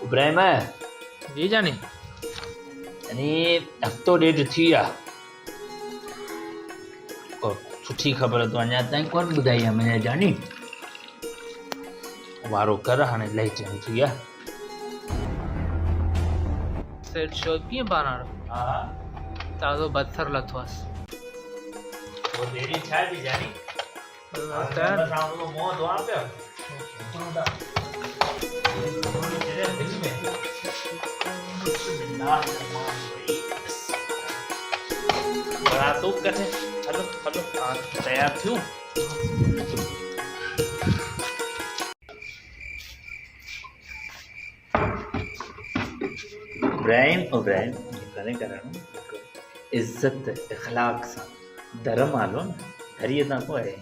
इब्राहिम जी जानी यानी हफ़्तो ॾेढ थी विया और सुठी ख़बर तो अञा ताईं कोन ॿुधाई आहे मुंहिंजा जानी वारो कर हाणे इलाही टाइम थी विया सेठ शो कीअं बानाड़ो हा ताज़ो बसर लथो आहे वो देरी छा थी जानी मुंहुं धोआ पियो बड़ा तू कटे हलो हलो तैयार थियूं इब्राहिम करे करणो इज्जत इखलाक सां धर्म आलो न हरिये तां को आहे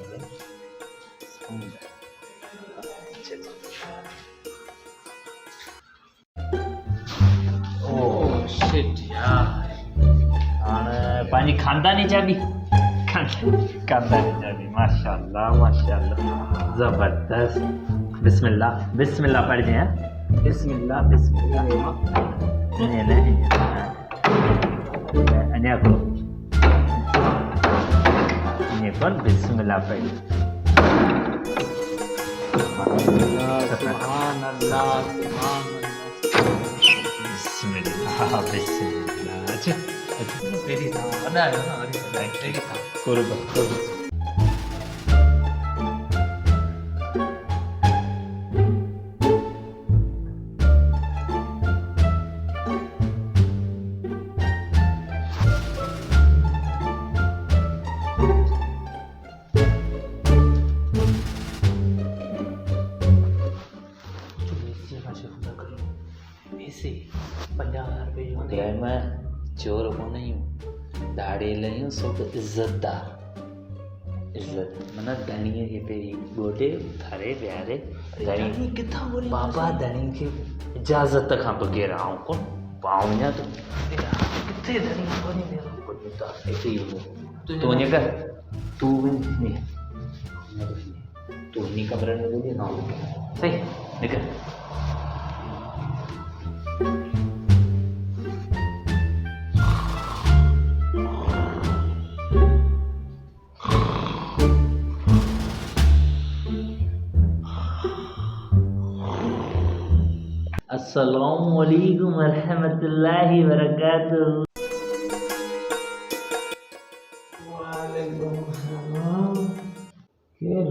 ओह शिट यार हाणे पंहिंजी खानदानी चाबी खानदानी चाबी माशाल्लाह ज़बरदस्त बिस्मिल्लाह बिस्मिल्लाह पढ़जे हैं बिस्मिल्लाह बिस्मिल्लाह अने को ये पर बिस्मिल्लाह पढ़ सुभान अल्लाह बिस्मिल्लाह बिस्मिल्लाह अच्छा पेरी था वॾा आहियो न वरी पेरी था कुर्ब मैं चोर को नहीं हूँ दाढ़ी नहीं हूँ सब इज्जतदार इज्जत मना धनी के पेरी गोटे थारे प्यारे धनी किथा बोली बाबा धनी के इजाजत खां बगैर आऊं कोन पाऊं ना तो किथे धनी कोनी मेरो तो ऐसे ही हो तो ने कर तू नहीं तू नहीं कमरे में बोली ना सही निकल अस्सलामु अलैकुम रहमतुल्लाहि व बरकातुहू वालेकुम सलाम केर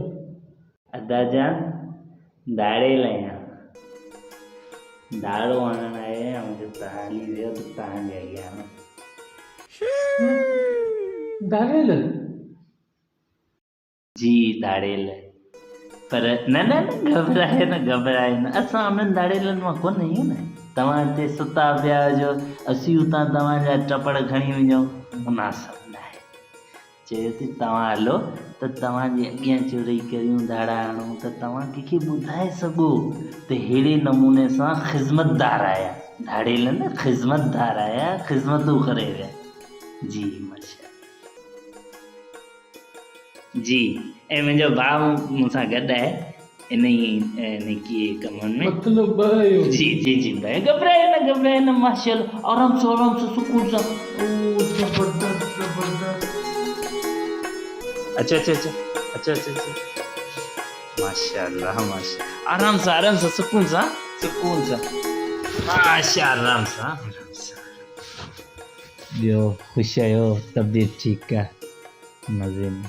अदा जान दाड़े लाया दाड़ो आणण आया मुझे ताली दे तो तां ले गया ना दाड़ेल जी दाड़ेल पर न घबराए न असां उन्हनि दाड़ेलनि मां कोन आहियूं न तव्हां हिते सुता पिया हुजो असीं उतां तव्हांजा टपड़ खणी वञूं मुनासिब न आहे चए थी तव्हां हलो त तव्हांजे अॻियां चोरी करियूं दाड़ा आणूं त तव्हां कंहिंखे ॿुधाए सघो त अहिड़े नमूने सां ख़िज़मतदार आया दाड़ेल न ख़िज़मतदार आया ख़िज़मतूं करे विया जी माशा जी ऐं मुंहिंजो भाउ मूंसां गॾु आहे इन कमनि में मतलब जी भाई घबराए न माशाल्लाह आराम सां सुकून सां ओ जबरदस्त अच्छा माशाल्लाह आराम सां सुकून सां माशा आराम सां ॿियो ख़ुशि आहियो तबियत ठीकु आहे मज़े में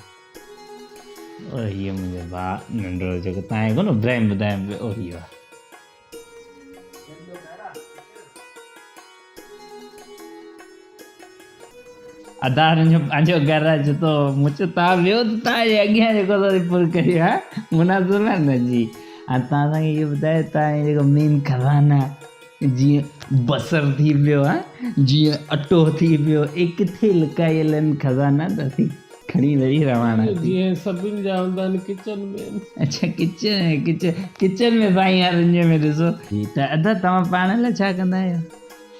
ये मुझे भाउ नंढो जेको तव्हांजे कोन इब्राहिम ॿुधायो पियो ओही आहे आधार जो पंहिंजो घरु आहे तो मुंहिंजो तव्हां वियो त तव्हांजे अॻियां जेको असां पूरो कयो आहे मुनासिब आहे न जी हाणे तव्हां असांखे इहो ॿुधायो तव्हांजो जेको मेन खज़ाना जीअं बसर थी पियो आहे जीअं अटो थी पियो ए किथे लिकायल आहिनि खज़ाना त असीं खणी वरी रवाना जीअं सभिनि जा हूंदा आहिनि किचन में अच्छा किचन में साईं यार इन में ॾिसो त अदा तव्हां पाण लाइ छा कंदा आहियो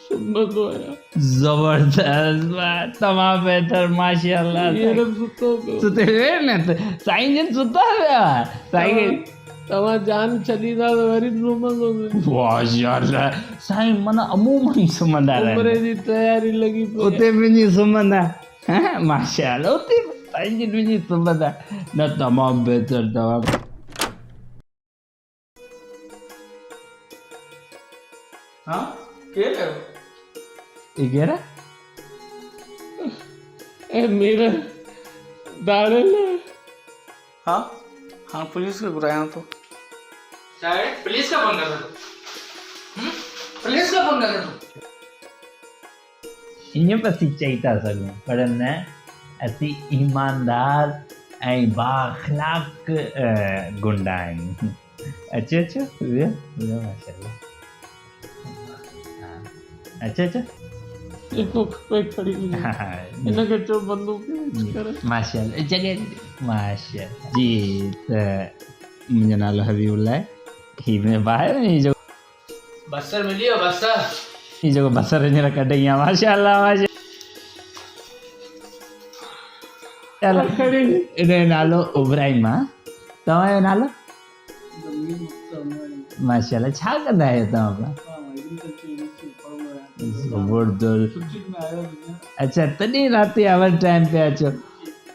सुम्हंदो आहियां ज़बरदस्त वाह तमामु बहितर माशाल्लाह सुतो पियो सुते वियो न त साईं जन सुता पिया साईं तव्हां जान छॾींदा त वरी सुम्हंदो वाह यार साईं माना अमूमन सुम्हंदा उमिरि रहंदा जी तयारी लॻी पई उते मुंहिंजी सुम्हंदा माशाल्लाह उते साईं जी मुंहिंजी सुम्हंदा न तमामु बहितर तमामु हाँ केरु आयो ई केरु ऐं मीर दाड़ियल हाँ हाँ पुलिस खे घुरायां थो डायरेक्ट पुलिस का फोन कर रहे हो पुलिस का फोन कर रहे हो ईअं बि असीं चई था सघूं पर न असीं ईमानदार ऐं बाख़लाक़ गुंडा आहियूं अचो अचो वियो वियो माशाल्लाह हा अचो अचो जेको खपे खणी वञो हिनखे चओ बंदूक करे माशाल्लाह जॻह माशाल्लाह जी त मुंहिंजो नालो हबीबुल्ला आहे ही में ॿाहिरि ही जो बसर मिली वियो बसर ही जेको बसर हींअर कढई आहे माशाल्लाह माशाल्लाह हिनजो नालो इब्राहिम आहे तव्हांजो नालो माशाल्लाह छा कंदा आहियो तव्हां अच्छा तॾहिं राति आवर टाइम पे अचो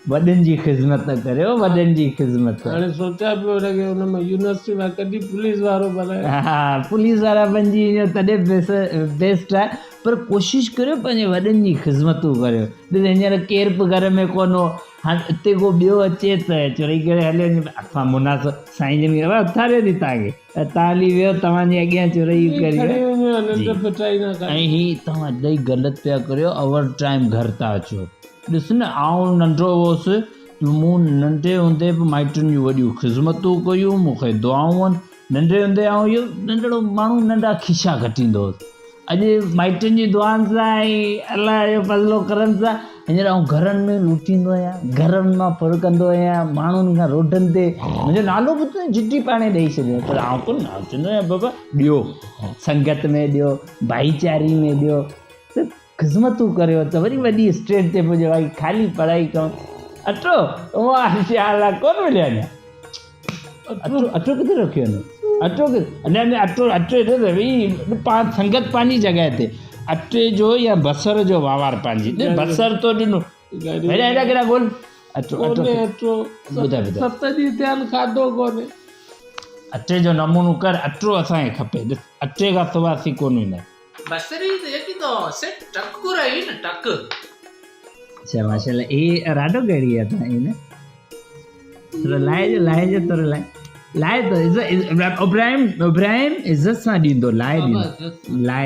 वॾनि जी ख़िदमत करियो वॾनि जी ख़िदमत हाणे सोचिया पियो लॻे हुन में यूनिवर्सिटी में कॾहिं पुलिस वारो बनाए हा पुलिस वारा बणिजी वञो तॾहिं बेस्ट आहे पर कोशिशि करियो पंहिंजे वॾनि जी ख़िदमतूं करियो ॾिस हींअर केर बि घर में कोन हो हाणे हिते को ॿियो अचे त चोरी करे हले वञे असां मुनासिब साईं जन खे उथारियो थी तव्हांखे तव्हां हली वियो तव्हांजे अॻियां चोरी करी ऐं हीअ तव्हां ॾेई ग़लति पिया करियो ओवर टाइम घर था अचो ॾिस न आउं नंढो हुउसि मूं नंढे हूंदे बि माइटनि जूं वॾियूं ख़िदमतूं कयूं मूंखे दुआऊं आहिनि नंढे हूंदे आउं इहो नंढड़ो माण्हू नंढा खिसा कटींदो हुउसि अॼु माइटनि जी दुआनि सां ऐं अलाह जो फज़लो करम सां हींअर आउं घरनि में लूटींदो आहियां घरनि मां फुरकंदो आहियां माण्हुनि खां रोडनि ते मुंहिंजो नालो बि त चिटी पाणे ॾेई छॾियो पर आउं कोन चवंदो आहियां बाबा ॾियो संगत में ॾियो भाईचारी में ॾियो त ख़िदमतूं करियो त वरी वॾी स्टेज ते पुॼो भाई ख़ाली पढ़ाई कयूं अटो माशाल्लाह कोन मिलियो अञा अटो किथे रखियो न अटो अञा अटो हेठो त भई संगत पंहिंजी जॻह ते अटे जो या बसर जो वावार पंहिंजी बसर तो ॾिनो हेॾा केॾा ॻोल्ह अटो ॿुधाए ॿुधाए 7 ॾींहं थिया आहिनि खाधो कोन्हे अटे जो नमूनो कर अटो असांखे खपे ॾिस अटे खां सवाइ असीं कोन ईंदा बसर ही देखी तो से टक घुराई न टक अच्छा माशाल्लाह ये राडो कहिड़ी आहे तव्हां इन थोरो लाहे जो थोरो लाहे तो इब्राहिम इज़त सां ॾींदो लाहे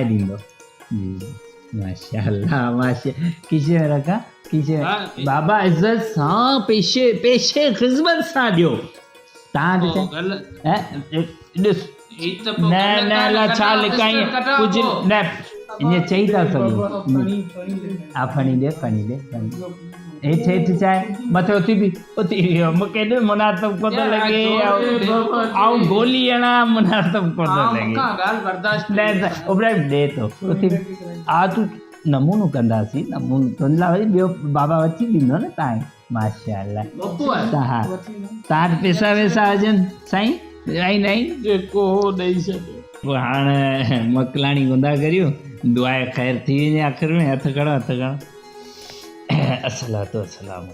ॾींदो माशाल्लाह माशा कीचे में रखा कीचे बाबा इज़त सां पेशे ख़िदमत सां ॾियो तव्हां ॾिस न न अला छा लिकाई कुझु न ईअं चई था सघूं हा फणी ॾे हेठि चाहे मथे उथी मूंखे ॾे मुनासिब कोन थो लॻे ऐं गोली हणा मुनासिब कोन थो लॻे न इब्राहिम ॾे थो उथी हा तूं नमूनो कंदासीं नमूनो तुंहिंजे लाइ वरी ॿियो बाबा वठी ॾींदो न तव्हांखे माशाल्लाह हा तव्हां वटि पैसा वैसा हुजनि साईं नहीं जेको हो ॾेई छॾियो पोइ हाणे मकलाणी गुंदा करियो दुआए ख़ैर थी वञे आख़िर में हथु खणो असलातो असलाम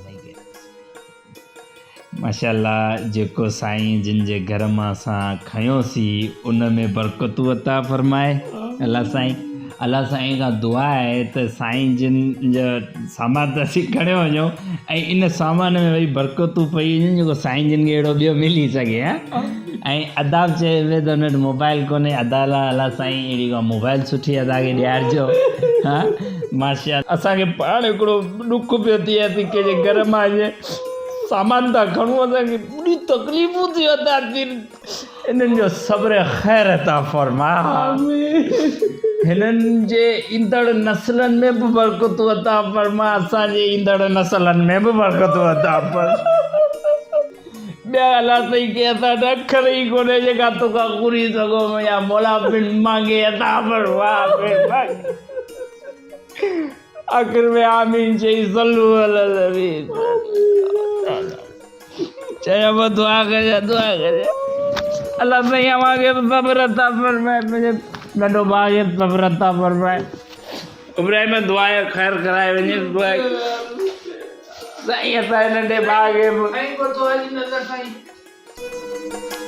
माशाल्लाह जेको साईं जिन जे घर मां असां खयोसीं उन में बरकतूं अता फरमाए अल्लाह साईं खां दुआ आहे त साईं जिन जो सामान त असीं खणे वञूं ऐं इन सामान में वरी बरकतूं पई वञनि जेको साईं जिन खे अहिड़ो ॿियो मिली सघे हा ऐं अदाब चए पियो त हुन वटि मोबाइल कोन्हे अदा अल्लाह साईं अहिड़ी का मोबाइल सुठी अदा खे ॾियारिजो हा माशा असांखे पाण हिकिड़ो ॾुख पियो थिए थी कंहिंजे घर मां अॼु सामान था खणूं असांखे ॿुड़ी तकलीफ़ूं थी अदा थी हिननि जो सब्र ख़ैर अता फरमा हिननि जे ईंदड़ नसलनि में बि बरकतूं अता फरमा असांजे ईंदड़ नसलनि में बि बरकतूं अता फरमा ॿिया हालात के असां वटि अखर ई कोन्हे जेका तोखां घुरी सघूं या मौला बिन मांगे अता फरमा आख़िर में आमीन चई सल्लू अलल नबी चयो दुआ करे अल्लाह साईं अवांखे सब्र अता फरमाए मुंहिंजे नंढो भाउ खे सब्र अता फरमाए इब्राहिम दुआ ख़ैर कराए वञे दुआ साईं असांजे नंढे भाउ खे साईं को तो हली नज़र साईं